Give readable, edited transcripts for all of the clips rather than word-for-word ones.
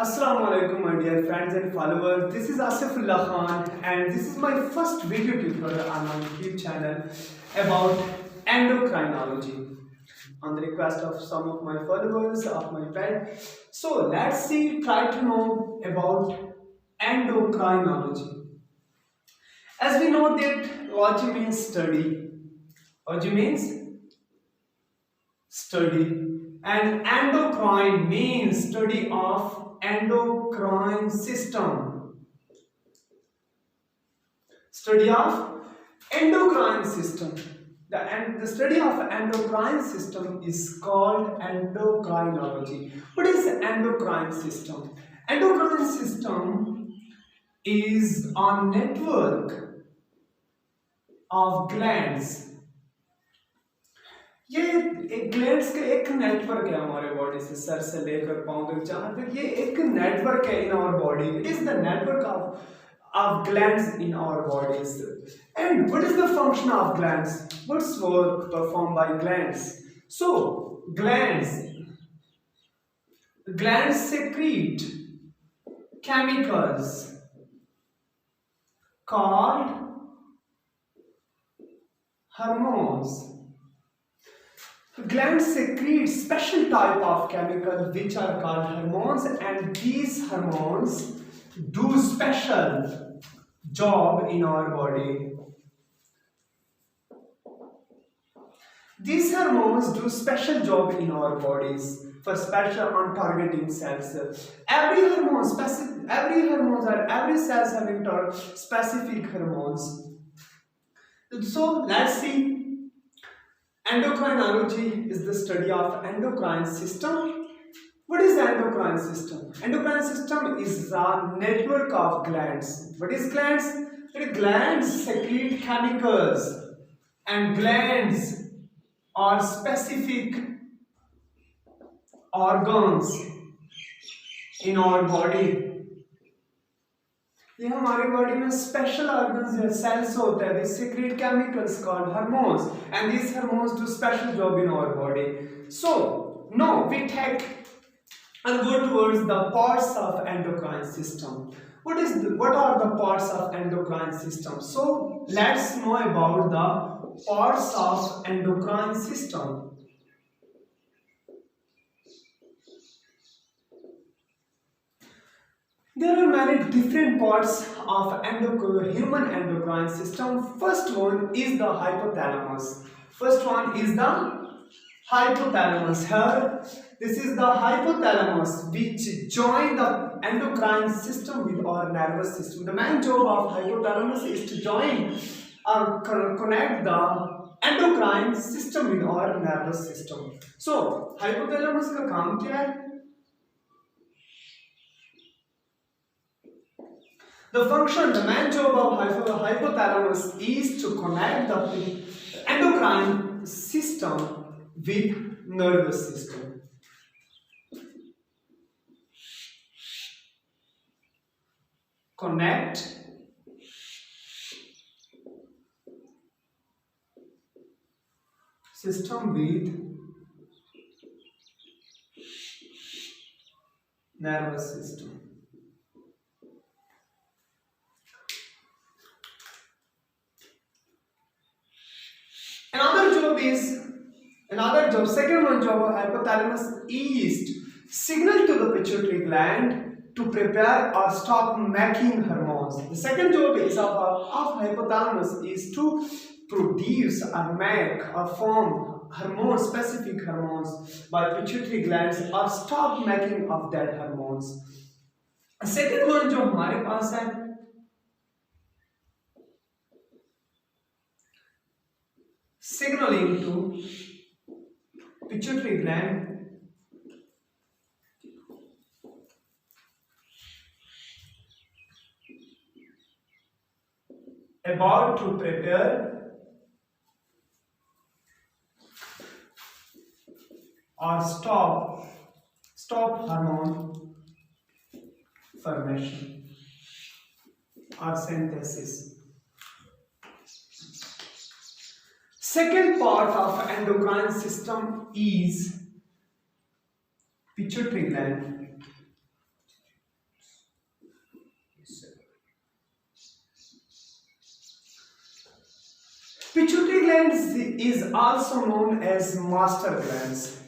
Assalamu alaikum my dear friends and followers. This is Asifullah Khan and this is my first video tutorial on my YouTube channel about endocrinology on the request of some of my followers of my pet. So let's try to know about endocrinology. As we know that logy means study. Logy means study and endocrine means study of endocrine system. Study of endocrine system. The study of endocrine system is called endocrinology. What is endocrine system? Endocrine system is a network of glands. ये एक glands का एक network है हमारे body से sir से लेकर पांव तक जहां तक ये एक नेटवर्क है in our body. It is the network of glands in our bodies. And what is the function of glands? What's work performed by glands? So glands secrete chemicals called hormones. Glands secrete special type of chemicals which are called hormones, and these hormones do special job in our body. These hormones do special job in our bodies for special on targeting cells. Every cells having specific hormones. So let's see. Endocrinology is the study of endocrine system. What is the endocrine system? Endocrine system is a network of glands. What is glands? Glands secrete chemicals, and glands are specific organs in our body. ये हमारे body में special organs या sales होते हैं. They secrete chemicals called hormones, and these hormones do special job in our body. So now we take and go towards the parts of endocrine system. What are the parts of endocrine system? So let's know about the parts of endocrine system. There are many different parts of human endocrine system. First one is the hypothalamus. Here, this is the hypothalamus which join the endocrine system with our nervous system. The main job of hypothalamus is to join or connect the endocrine system with our nervous system. So, hypothalamus का काम क्या है? The main job of hypothalamus is to connect the endocrine system with nervous system. Connect system with nervous system. Second one job of hypothalamus is to signal to the pituitary gland to prepare or stop making hormones. The second job is of hypothalamus is to produce or make or form hormones, specific hormones by pituitary glands or stop making of that hormones. Second one जो हमारे पास है signaling to pituitary gland about to prepare or stop hormone formation or synthesis. Second part of endocrine system is pituitary gland. glands is also known as master glands.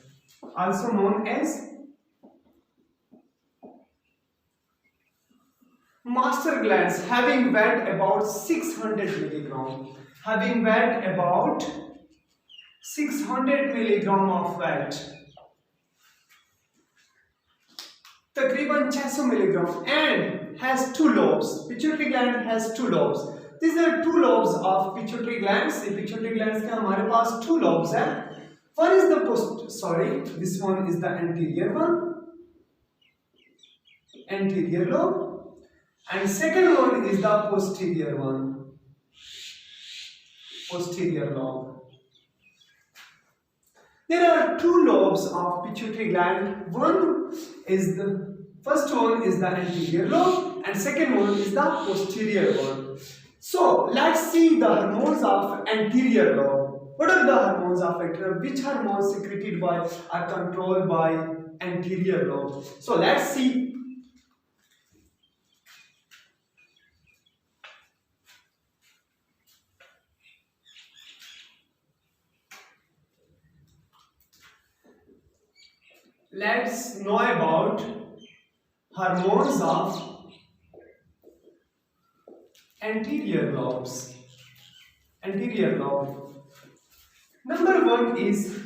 Also known as master glands, having weight about 600 milligram. Having weight about 600 milligram of weight. तकरीबन 600 milligram and has two lobes. Pituitary gland has two lobes. These are two lobes of pituitary glands. Pituitary glands के हमारे पास two lobes हैं. One is the this one is the anterior one, anterior lobe, and second one is the posterior one, posterior lobe. There are two lobes of pituitary gland. First one is the anterior lobe and second one is the posterior one. So let's see the hormones of anterior lobe. What are the hormones of anterior? Which hormones secreted by are controlled by anterior lobe? So let's see. Let's know about hormones of anterior lobes. Anterior lobe. Number one is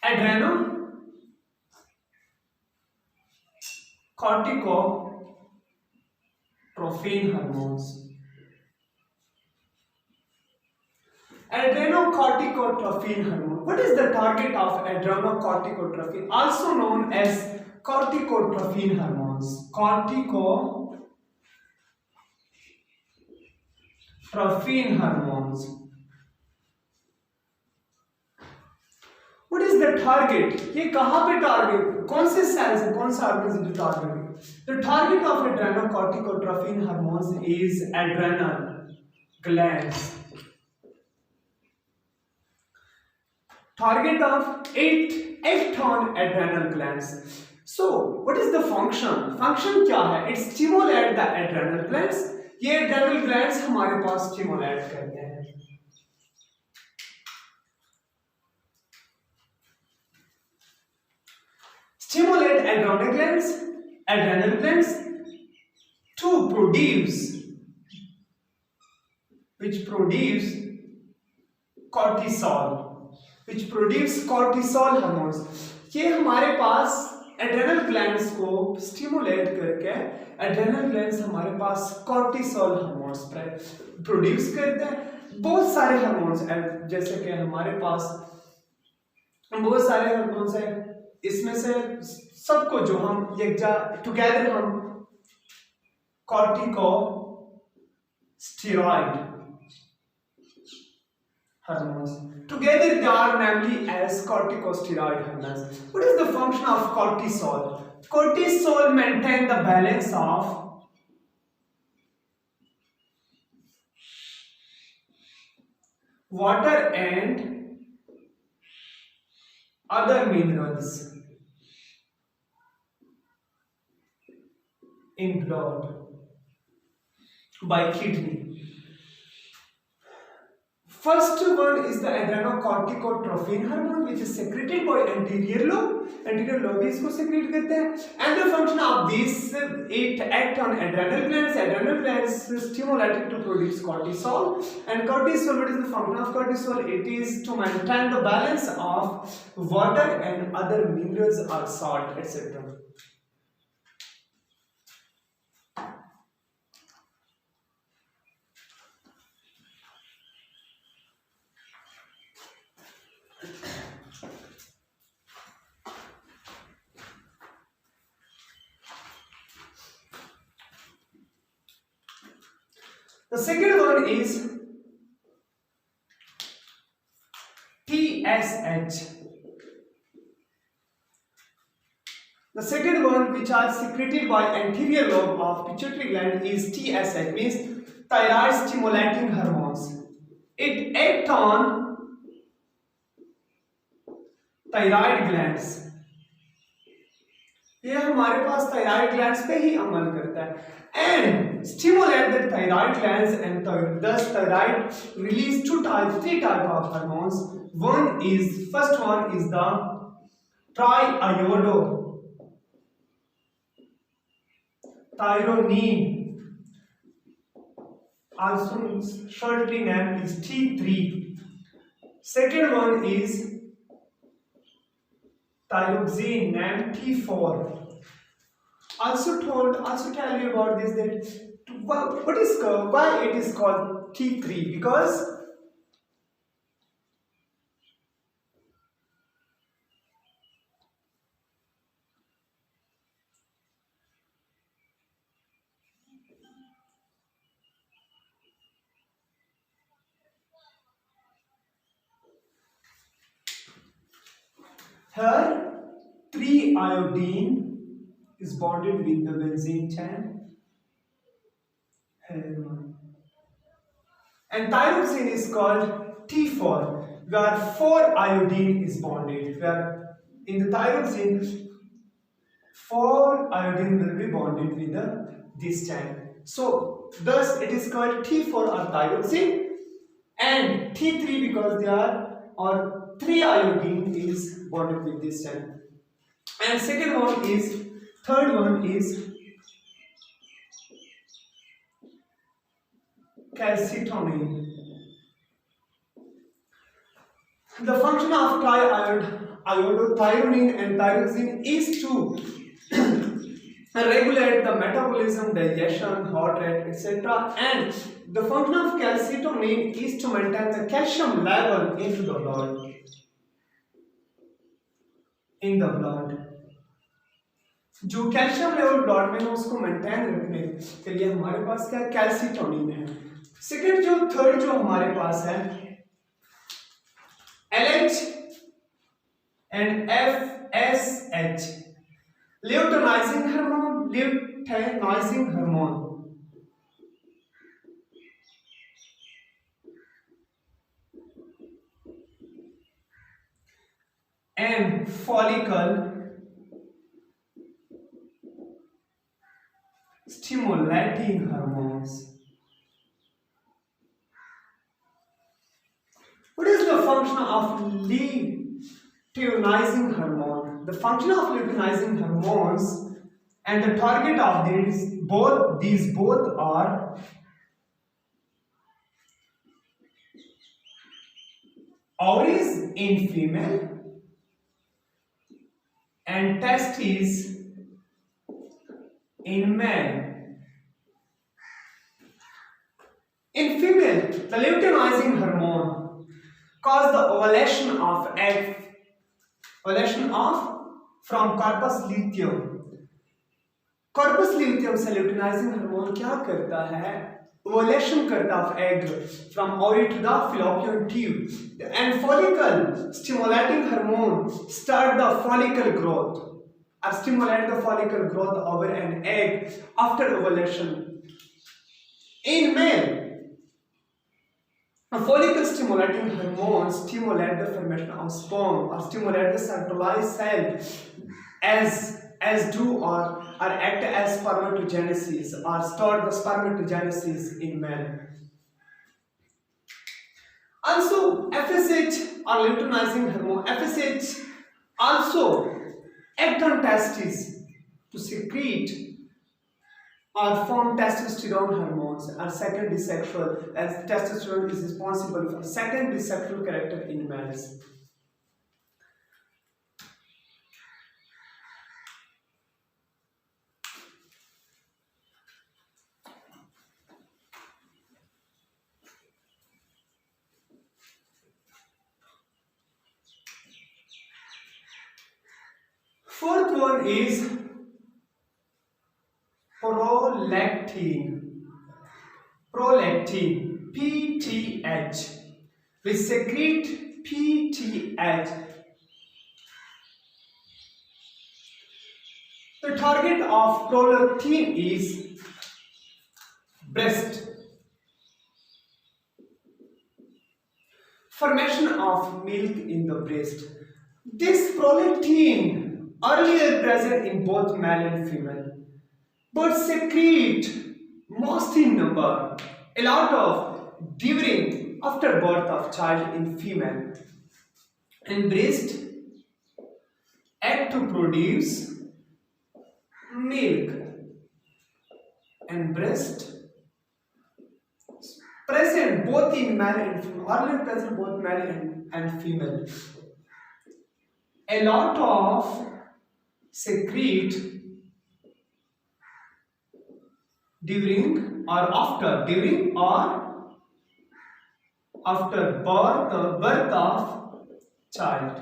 adrenocorticotrophin hormones. Adrenocorticotrophin hormone. What is the target of adrenocorticotrophin? Also known as corticotrophin hormones. Corticotrophin hormones. What is the target? ये कहाँ पे target? कौन से cells है? कौन सा organ से target है? The target of adrenocorticotrophin hormones is adrenal glands. Target of 8 on adrenal glands. So, what is the function? Function क्या है? It stimulates the adrenal glands. ये adrenal glands हमारे पास stimulate करते हैं. Stimulate adrenal glands to produce cortisol hormones. ये हमारे पास adrenal glands को stimulate करके adrenal glands हमारे पास cortisol hormones produce करते हैं. बहुत सारे hormones हैं, जैसे कि हमारे पास बहुत सारे hormones हैं. इसमें से सबको जो हम टुगेदर हम corticosteroid hormones. Together they are named as corticosteroid hormones. What is the function of cortisol? Cortisol maintain the balance of water and other minerals in blood by kidney. First one is the adrenocorticotrophin hormone, which is secreted by anterior lobe. Anterior lobe इसको secrete करते हैं. And the function of this, it act on adrenal glands. Adrenal glands stimulated to produce cortisol. And cortisol, what is the function of cortisol? It is to maintain the balance of water and other minerals or salt, etc. The second one is TSH. The second one, which are secreted by anterior lobe of pituitary gland, is TSH, means thyroid stimulating hormones. It acts on thyroid glands. ये हमारे पास thyroid glands पे ही अमल करता है and stimulate the thyroid glands and thus thyroid release three type of hormones. First one is the triiodothyronine, also shortly named is T3. Second one is thyroxine, named T4. Also tell you about this that why it is called T3, because here 3-iodine is bonded with the benzene chain and thyroxine is called T4, where 4-iodine is bonded, where in the thyroxine 4-iodine will be bonded with this chain. So thus it is called T4 or thyroxine and T3 because they are, or 3-iodine is bonded with this chain. And third one is calcitonin. The function of triiodothyronine and thyroxine is to regulate the metabolism, digestion, heart rate, etc. And the function of calcitonin is to maintain the calcium level into the blood. In the blood, जो calcium level blood में है उसको maintain रखने के लिए हमारे पास क्या calcitonin है. सेकंड थर्ड जो हमारे पास है LH and FSH, luteinizing hormone. And follicle stimulating hormones. What is the function of luteinizing hormone? The function of luteinizing hormones and the target of these both are ovaries in female and testes in male. In female, the luteinizing hormone cause the ovulation of egg, from corpus luteum. Corpus luteum से luteinizing hormone क्या करता है? Ovulation करता of egg from ovary to the fallopian tube, and follicle stimulating hormone start the follicle growth or stimulate the follicle growth over an egg after ovulation. In male, a follicle stimulating hormone stimulate the formation of sperm or stimulate the centralized cell as do or act as spermatogenesis or start the spermatogenesis in male. Also, FSH or luteinizing hormone, FSH also act on testes to secrete or form testosterone hormones are secondary sexual, as testosterone is responsible for secondary sexual character in males. Fourth one is prolactin, PTH. We secrete PTH. The target of prolactin is breast. Formation of milk in the breast. This prolactin earlier present in both male and female, but secrete most in number, a lot of during after birth of child in female, and breast act to produce milk, and breast present both in male and female, earlier present both male and female. A lot of secrete during or after birth of child.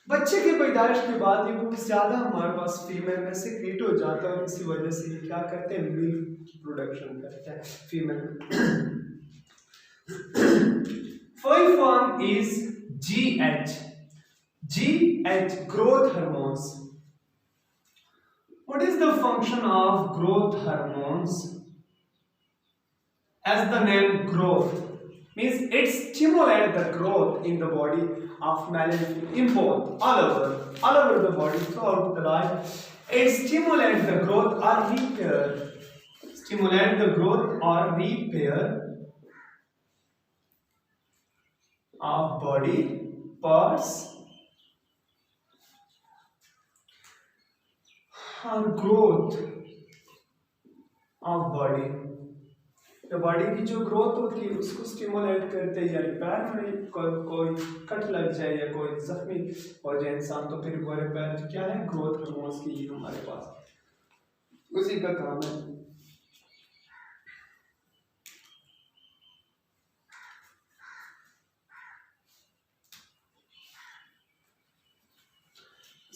बच्चे के पैदाइश के बाद ये बहुत ज़्यादा हमारे पास female में सेक्रेट हो जाता है और इसी वजह से ये क्या करते हैं, मिल्क प्रोडक्शन करते हैं female. First one is GH, growth hormones. What is the function of growth hormones? As the name growth means it stimulates the growth in the body of male and female, in both, all over the body throughout the life. It stimulates the growth or repair of body parts और growth of body, तो body की जो growth होती है उसको stimulate करते हैं, या रिपेयर में कोई कट लग जाए या कोई जख्मी हो जाए इंसान, तो फिर वो रिपेयर क्या है, ग्रोथ हार्मोन्स की हमारे पास उसी का काम है।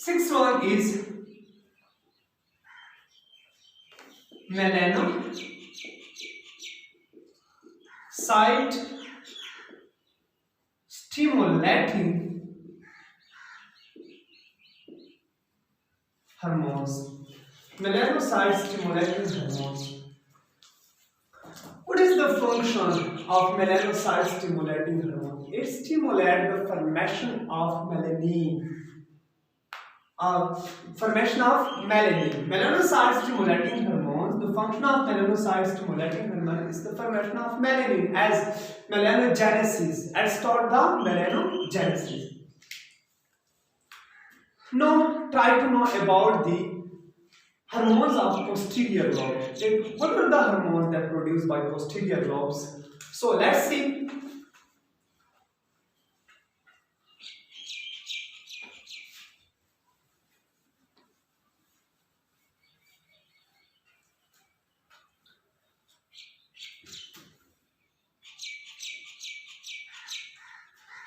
Sixth one is melanocyte stimulating hormones. Melanocyte stimulating hormones. What is the function of melanocyte stimulating hormone? It stimulates the formation of melanin. Melanocyte stimulating hormones. The function of melanocyte stimulating hormone is the formation of melanin as melanogenesis. Let's start the melanogenesis. Now try to know about the hormones of posterior lobe. What are the hormones that are produced by posterior lobes? So let's see.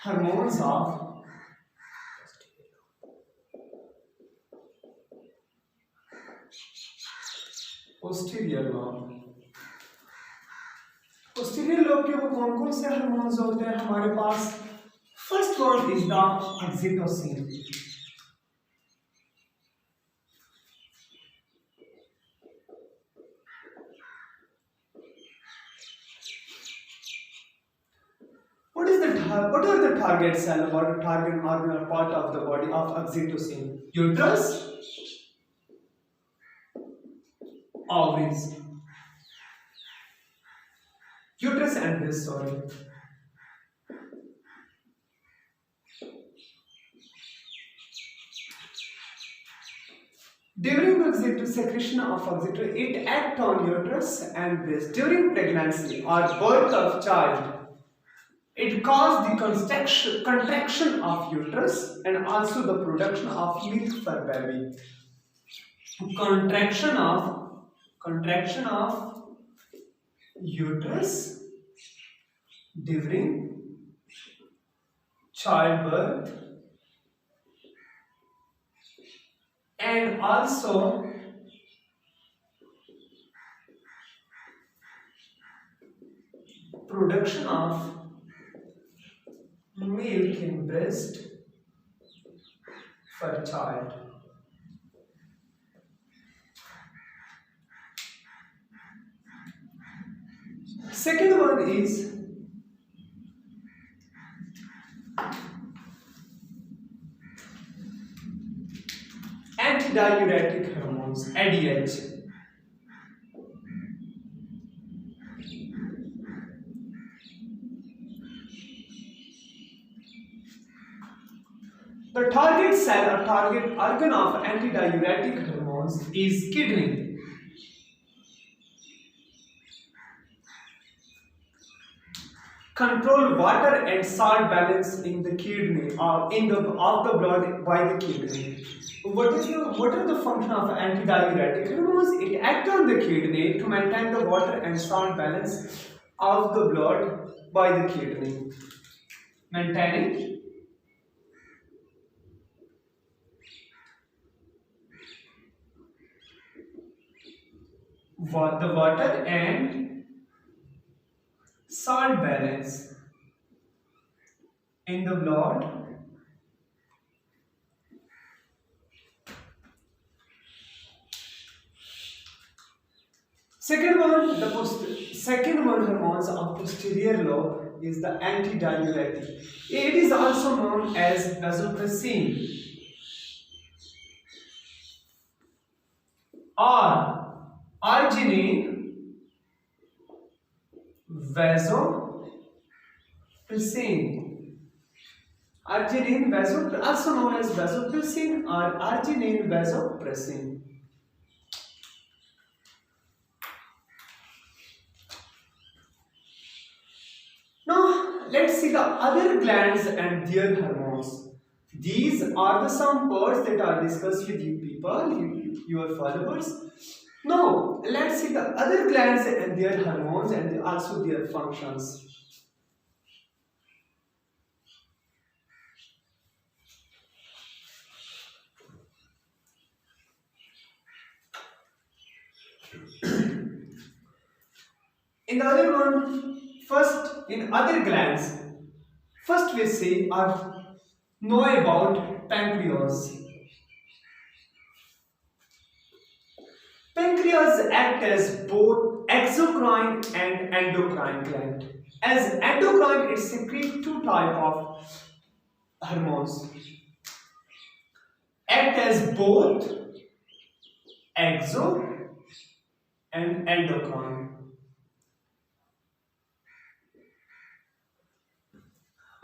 Hormones of posterior lobe. Posterior lobe के वो कौन-कौन से hormones होते हैं हमारे पास? First one is the oxytocin. What are the target cell or target organ or part of the body of oxytocin? Uterus, ovaries, uterus and breast, sorry. During secretion of oxytocin, it acts on uterus and breast. During pregnancy or birth of child, it causes the contraction of uterus and also the production of milk for baby. Contraction of uterus during childbirth and also production of milk in breast for child. Second one is antidiuretic hormones, ADH. The target cell or target organ of antidiuretic hormones is kidney. Control water and salt balance in the kidney or of the blood by the kidney. What are the function of antidiuretic hormones? It acts on the kidney to maintain the water and salt balance of the blood by the kidney. Maintaining the water and salt balance in the blood second one hormones of posterior lobe is the antidiuretic. It is also known as vasopressin or arginine vasopressin. Arginine also known as vasopressin or arginine vasopressin. Now let's see the other glands and their hormones. These are the some parts that are discussed with you people, your followers. Now let's see the other glands and their hormones and also their functions. In the other one, in other glands, first we see or know about pancreas. Pancreas act as both exocrine and endocrine gland. As endocrine, it secretes two types of hormones. Act as both exo and endocrine.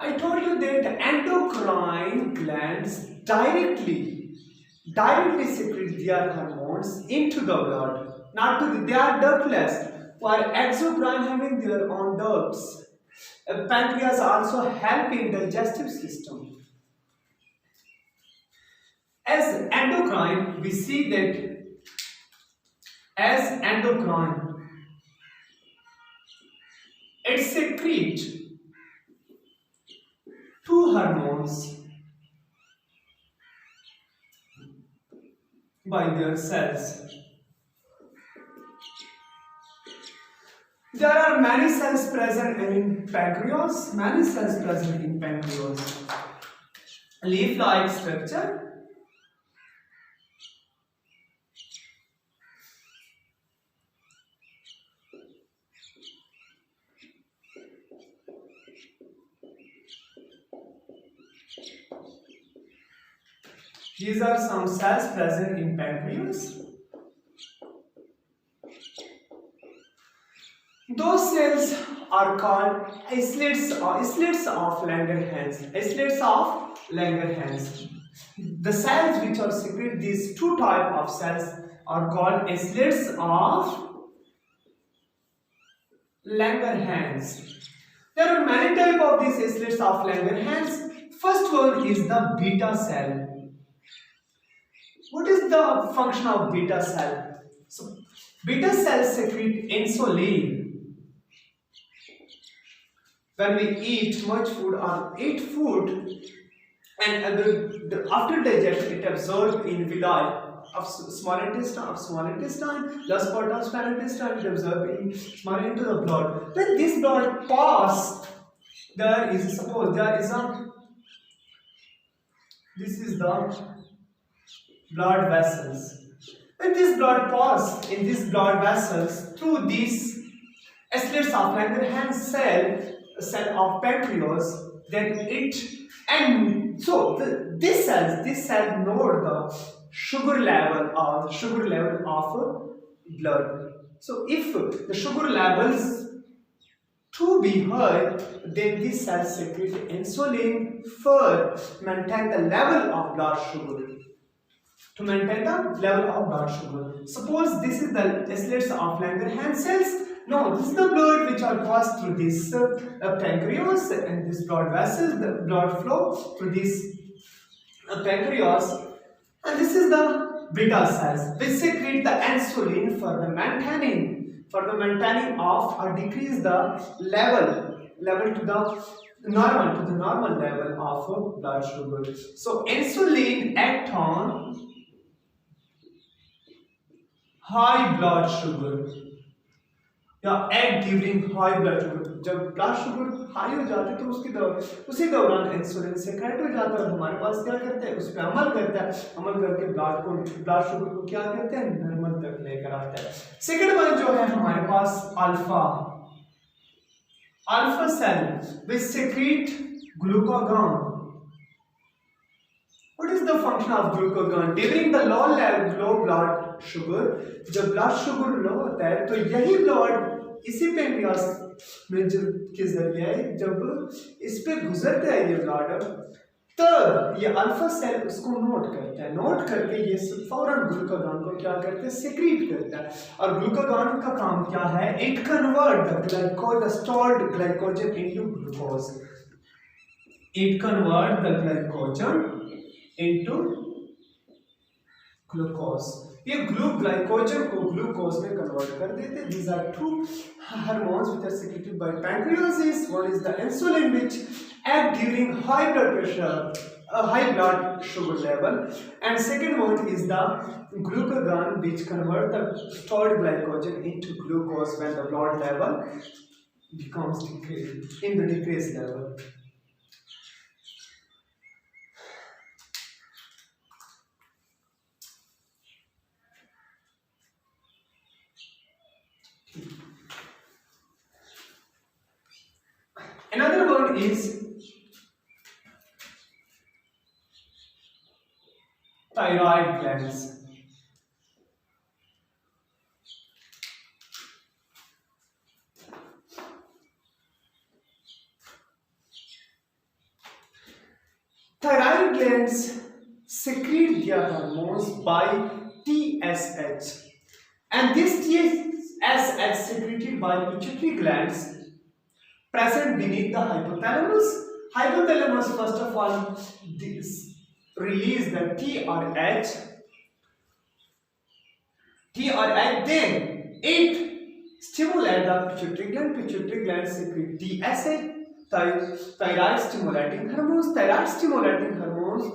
I told you that the endocrine glands directly secrete their hormones into the blood. They are ductless, while exocrine having their own ducts. Pancreas also help in digestive system. As endocrine, we see that as endocrine, it secretes two hormones by their cells. There are many cells present in pancreas, leaf-like structure. These are some cells present in pancreas. Those cells are called islets of Langerhans. The cells which are secrete these two types of cells are called islets of Langerhans. There are many types of these islets of Langerhans. First one is the beta cell. What is the function of beta cell? So, beta cells secrete insulin. When we eat much food or eat food, and after digestion, it absorbs in villi of small intestine, last part of small intestine, it absorbs in small into the blood. When this blood pass, this is the blood vessels. When this blood passes in these blood vessels through these islets of Langerhans cell of pancreas, then it and so this cell know sugar level of blood. So if the sugar levels to be high, then these cells secrete insulin for maintain the level of blood sugar. To maintain the level of blood sugar. Suppose this is the islets of Langerhans cells. No, this is the blood which are passed through this pancreas and this blood vessels, the blood flow through this pancreas, and this is the beta cells which secrete the insulin for the maintaining of or decrease the level to the normal level of blood sugar. So insulin act on high blood sugar या at during high blood sugar. जब blood sugar high हो जाती है तो उसी दौरान insulin secret हो जाता है और हमारे पास क्या करते हैं, उस पर अमल करके ब्लड शुगर को क्या करते हैं, नॉर्मल तक लेकर आते हैं. सेकंड वन जो है हमारे पास alpha cell which secrete glucagon. What is the function of glucagon? During the low blood sugar, जब blood sugar low होता है तो यही blood इसी पेनक्रियास में के जरिए जब इस पे गुजरता है ये blood, तब ये अल्फा सेल उसको नोट करता है. नोट करके ये फौरन ग्लूकागॉन को क्या करते हैं, सेक्रीट करता है. और ग्लूकागॉन का काम क्या है, it convert the stored glycogen into glucose. It convert the glycogen into glucose. ये ग्लाइकोजन को ग्लूकोज में कन्वर्ट कर देते. These are two hormones which are secreted by pancreas. One is the insulin which act during high blood pressure, high blood sugar level, and second one is the glucagon which convert the stored glycogen into glucose when the blood level becomes decreased level. Another word is thyroid glands. Thyroid glands secrete their hormones by TSH, and this TSH secreted by pituitary glands present beneath the hypothalamus. Hypothalamus first of all release the TRH, then it stimulate the pituitary gland. Pituitary gland secrete TSH, thyroid stimulating hormones. Thyroid stimulating hormones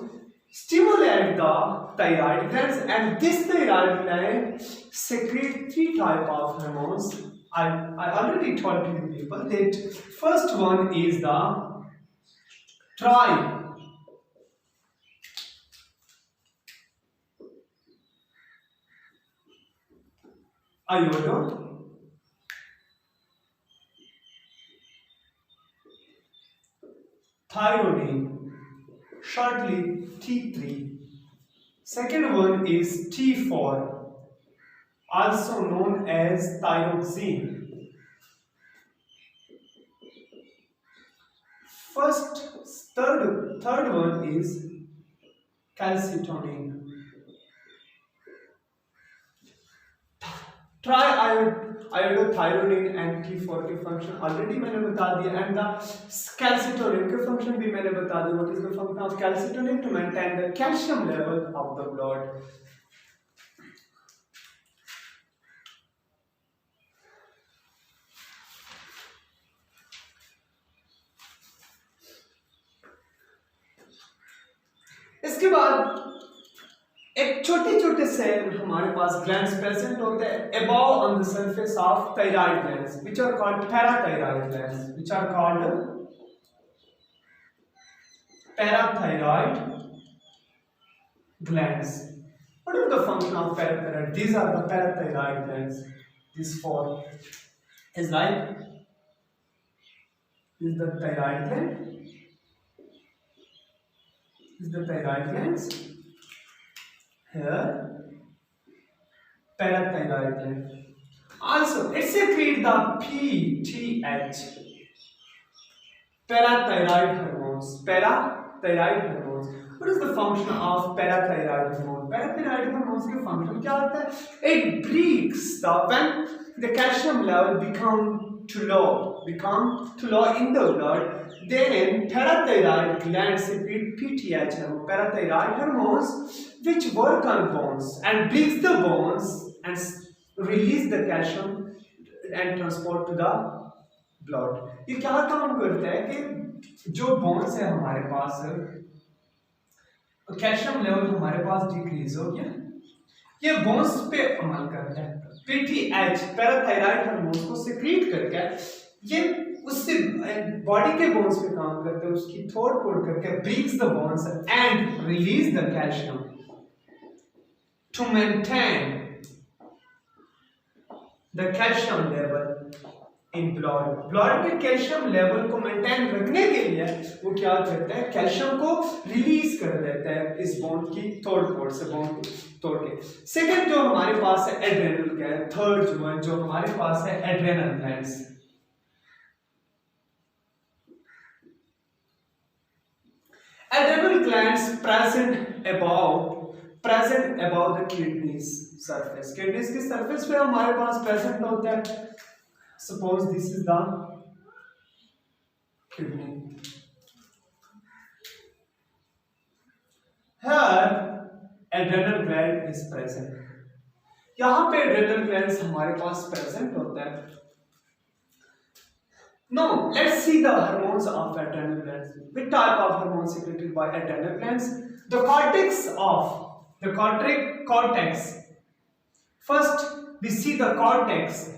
stimulate the thyroid glands, and this thyroid gland secrete three type of hormones. I already told you people that first one is the thyroidine, shortly T3. Second one is T4, also known as thyroxine. Third one is calcitonin. Iodothyronine and T4 के function already मैंने बता दिया, and the calcitonin के function भी मैंने बता दिया. What is the function of calcitonin? To maintain the calcium level of the blood. इसके बाद एक छोटे सेल हमारे पास ग्लैंड्स प्रेजेंट होते हैं above on the surface of thyroid glands, which are called parathyroid glands. What is the function of parathyroid? These are the parathyroid glands. These four is like this is the thyroid gland. This is the thyroid glands. here parathyroid gland. Also, it secretes the PTH, parathyroid hormones. Parathyroid hormones. What is the function of parathyroid hormone? Parathyroid hormones के function क्या होता है? It breaks the when the calcium level become too low in the blood. Then parathyroid gland secrete PTH, parathyroid hormones, which work on bones and breaks the bones and release the calcium and transport to the blood. ये क्या काम करता है कि जो bones है हमारे पास, calcium level हमारे पास डिक्रीज हो गया, ये बोन्स पे अमल करता है. पीटीएच पैराथायराइड हार्मोन को सिक्रीट करके ये उससे बॉडी के बोन्स पे काम करते हैं, उसकी तोड़ फोड़ करके breaks the bones and release the calcium to maintain the calcium level in blood में कैल्शियम लेवल को मेंटेन रखने के लिए वो क्या करता है, कैल्शियम को रिलीज कर देता है इस बोन की तोड़ फोड़ से, बोन को तोड़ के. सेकंड जो हमारे पास है एड्रेनल ग्लैंड. थर्ड जो हमारे पास है adrenal glands. Adrenal glands present above the kidneys surface. Kidneys की surface पे हमारे पास present होता है. Suppose this is the kidney. Here adrenal gland is present. यहाँ पे adrenal glands हमारे पास present होता है. Now let's see the hormones of adrenal glands. Which type of hormones secreted by adrenal glands? The cortex. First we see the cortex.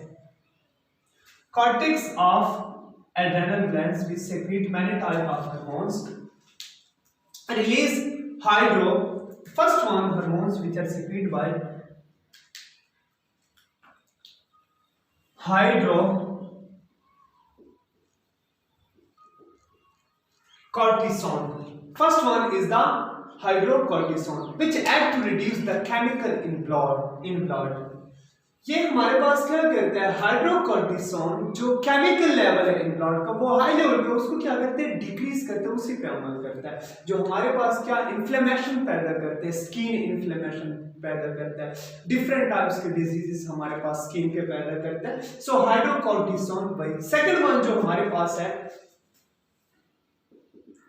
Cortex of adrenal glands, we secrete many type of hormones. Release first one hormones which are secreted by hydrocortisone. First one is the hydrocortisone, which act to reduce the chemical in blood. ये हमारे पास क्या करता है, hydrocortisone जो chemical level है in blood का वो high level पे, उसको क्या करते हैं, डिक्रीज करते हैं, उसी पे अमल करता है. जो हमारे पास क्या इन्फ्लेमेशन पैदा करते हैं, स्किन इन्फ्लेमेशन पैदा करता है, डिफरेंट टाइप्स के डिजीजेस हमारे पास स्किन के पैदा करते हैं. सो हाइड्रोकॉर्टिसोन भाई. सेकंड वन जो हमारे पास है,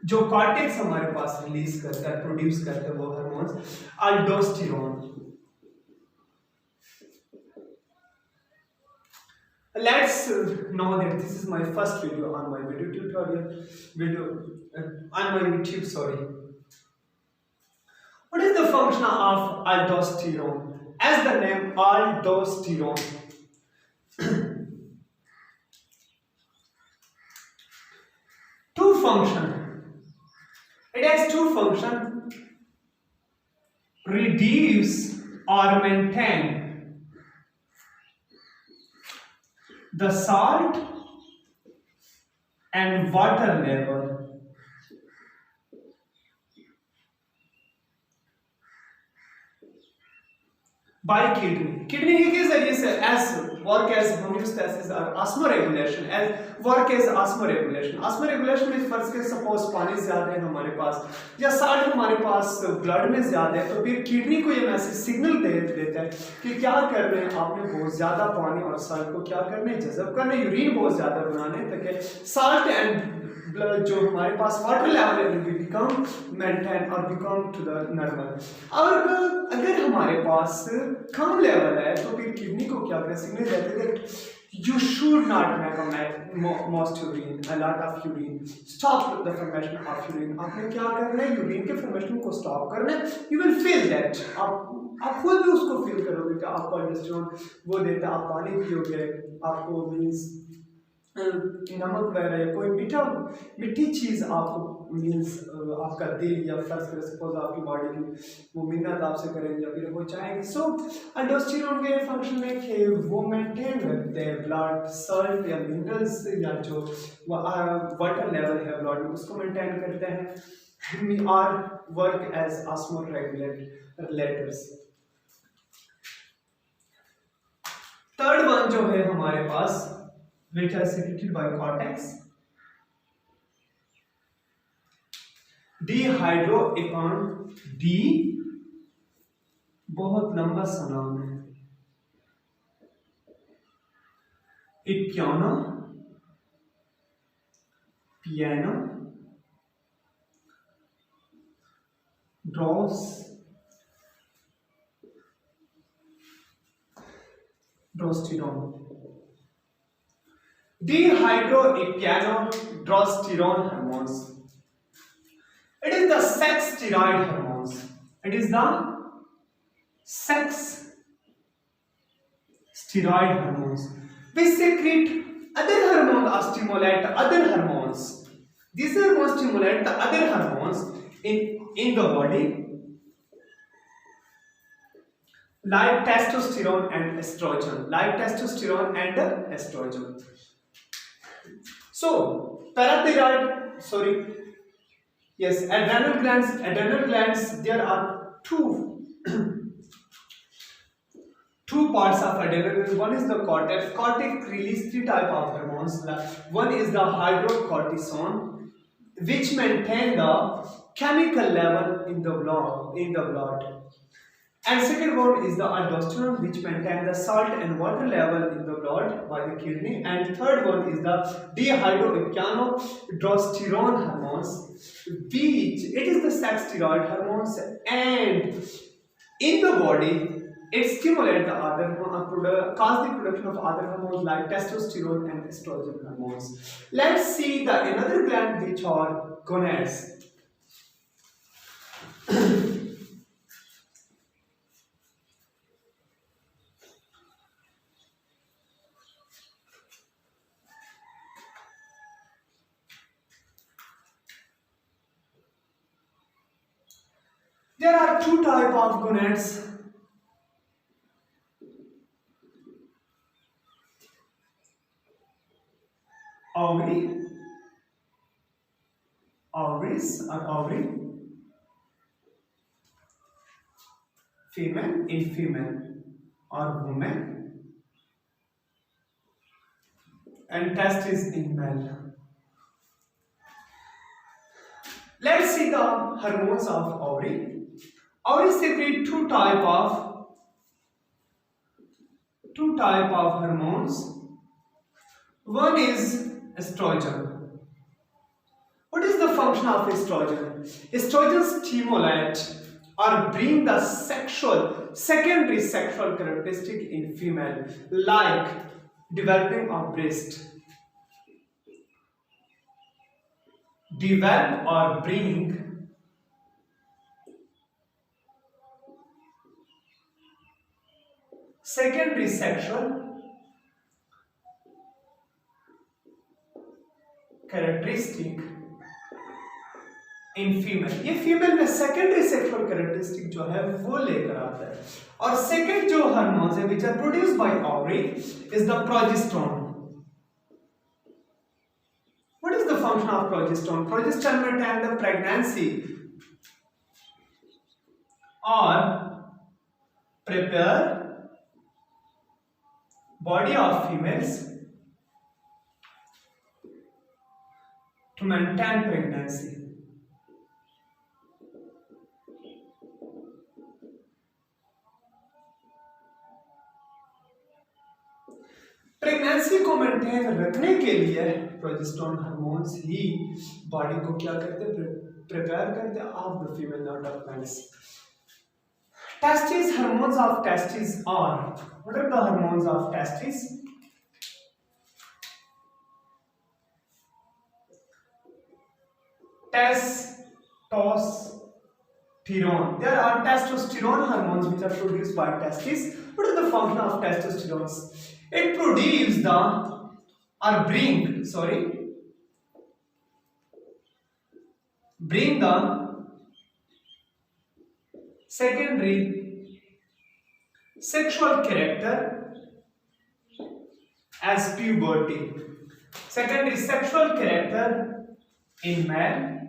जो कॉर्टेक्स हमारे पास रिलीज करता है, प्रोड्यूस करता है वो hormones, अल्डोस्टेरोन. Let's know that this is my first video on my YouTube. Sorry. What is the function of aldosterone? As the name aldosterone. Two function. It has two function. Reduce or maintain the salt and water level by kidney के जरिए से as work as homeostasis or osmoregulation, as work as osmoregulation में फर्ज के suppose पानी ज्यादा है हमारे पास या साल्ट हमारे पास ब्लड में ज्यादा है, तो फिर किडनी को ये मैसेज सिग्नल दे देता है कि क्या करना है, आपने बहुत ज्यादा पानी और साल्ट को क्या करना है, जज़ब करना है, यूरिन बहुत ज्यादा बनाना है ताकि साल्ट एंड ब्लड जो हमारे पास वाटर लेवल है will become maintain और become to the normal. और अगर हमारे पास कम लेवल है तो फिर किडनी को क्या करें, सिग्नल देते हैं you should not make most urine, a lot of urine, stop the formation of urine. आपने क्या करना है, यूरिन के फॉर्मेशन को स्टॉप करना है. You will feel that आप खुद भी उसको फील करोगे कि आपको अल्डोस्टेरोन वो देता है, आप पानी पियोगे, आपको मीन्स नमक वगैरह या कोई मीठी चीज़ आपको मीन्स आपका दिल या फर्ज कर सपोज आपकी बॉडी की वो मिन्नत आपसे करेंगे या फिर वो चाहेंगे. सो अल्डोस्टेरोन के फंक्शन है कि वो मेंटेन रखते हैं ब्लड सॉल्ट या मिनरल्स या जो वाटर लेवल है ब्लड में उसको मेंटेन करते हैं. are work as osmoregulators. Third one जो है हमारे पास which are secreted by cortex, dihydroepion. D बहुत लंबा सा नाम है, इपियानो, piano, ड्रोस्टिरॉन. Dehydroepiandrosterone hormones. It is the sex steroid hormones. It is the sex steroid hormones. We secrete other hormones or stimulate other hormones. These hormones stimulate the other hormones in the body, like testosterone and estrogen. So parathyroid, adrenal glands. There are two parts of adrenal gland. One is the cortex. Cortex release three type of hormones. One is the hydrocortisone, which maintain the chemical level in the blood. And second one is the aldosterone, which maintain the salt and water level in the blood by the kidney. And third one is the dehydroepiandrosterone hormones, which it is the sex steroid hormones, and in the body it stimulates the other cause the production of other hormones like testosterone and estrogen hormones. Let's see the another gland which are gonads. There are two type of gonads. Ovaries or ovary, female or woman, and testes in male. Let's see the hormones of ovary. Ovary secrete two type of hormones. One is estrogen. What is the function of estrogen? Estrogen stimulate or bring the secondary sexual characteristic in female, like developing of breast. Develop or bring secondary sexual characteristic in female. ये female में secondary sexual characteristic जो है वो लेकर आता है. और second जो हार्मोन्स है which are produced by ovary is the progesterone. What is the function of progesterone? Progesterone maintains the pregnancy or prepare body of females to maintain pregnancy. Pregnancy को मेंटेन रखने के लिए प्रोजेस्टेरोन हार्मोन्स ही body को क्या करते हैं, prepare करते हैं of the female not of males. Testes, hormones of testes are, what are the hormones of testes? Testosterone. There are testosterone hormones which are produced by testes. What is the function of testosterone? It produces bring the secondary sexual character as puberty. Secondary sexual character in male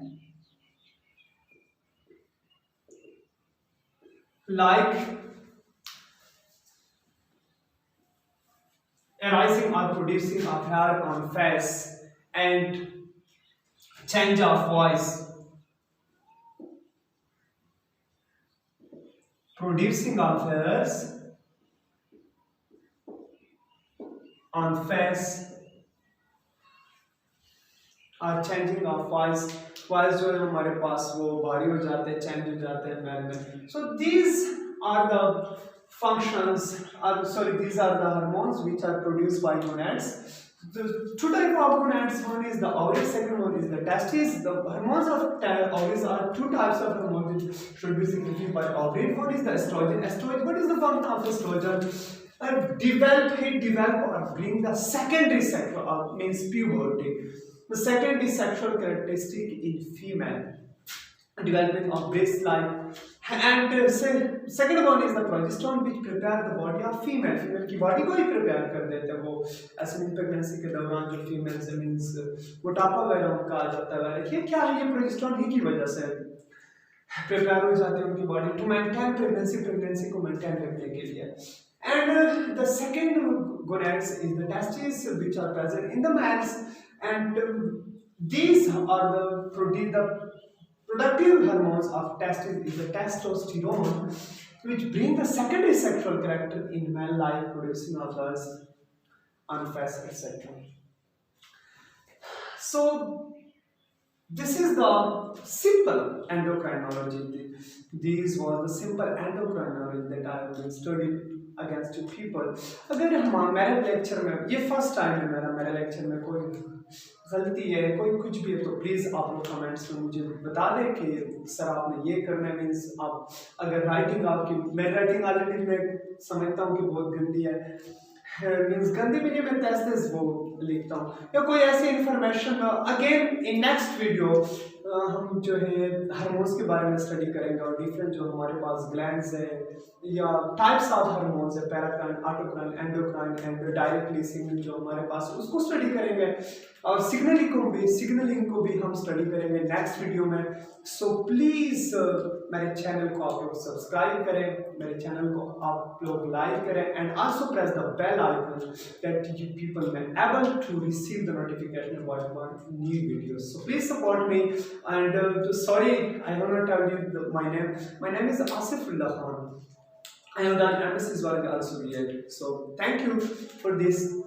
like arising or producing of hair on face and change of voice, producing of hairs on face और changing of voice जो है हमारे पास वो भारी हो जाते हैं, change हो जाते हैं मैन में. So these are the functions are sorry these are the hormones which are produced by gonads. The two type of gonads, one is the ovaries, second one is the testes. The hormones of ovaries are two types of hormones which should be secreted by ovary. One is the estrogen. What is the function of estrogen? Develop or bring the secondary sexual means puberty. The secondary sexual characteristic in female, development of breast like, and second one is the progesterone which prepare the body of female की body को ही prepare कर देते हैं. वो ऐसे में pregnancy के दौरान जो female से means मोटापा वगैरह उनका आ जाता है, ये क्या है, ये progesterone ही की वजह से prepare हो जाते हैं उनकी body to maintain pregnancy को maintain रखने के लिए. And the second gonads is the testes which are present in the males, and these are the productive hormones of testes is the testosterone which bring the secondary sexual character in male life, producing of us on face, etc. So this is the simple endocrinology. These was the simple endocrinology that I have been studied against people. अगर हम मेरे lecture में, ये first time है मेरे lecture में कोई गलती है, कोई कुछ भी है, तो प्लीज़ आप लोग कमेंट्स में मुझे बता दें कि सर आपने ये करना है. मीन्स आप अगर राइटिंग आपकी, मेरी राइटिंग ऑलरेडी मैं समझता हूँ कि बहुत गंदी है, मीन्स गंदी भी नहीं, मैं तेज वो लिखता हूँ, या कोई ऐसी information. Again in next video हम जो है हार्मोन्स के बारे में स्टडी करेंगे और डिफरेंट जो हमारे पास ग्लैंड्स है या टाइप्स ऑफ हार्मोन्स है, paracrine, autocrine, endocrine and directly signal जो हमारे पास, उसको स्टडी करेंगे. और सिग्नलिंग को भी हम स्टडी करेंगे नेक्स्ट वीडियो में. सो प्लीज़ मेरे चैनल को आप लोग सब्सक्राइब करें, मेरे चैनल को आप लोग लाइक करें, and also press the bell icon that you people may able to receive the notification about my new videos. So please support me. And sorry, I want to tell you my name. My name is Asifullah Khan. I have done MSc work also here. So thank you for this.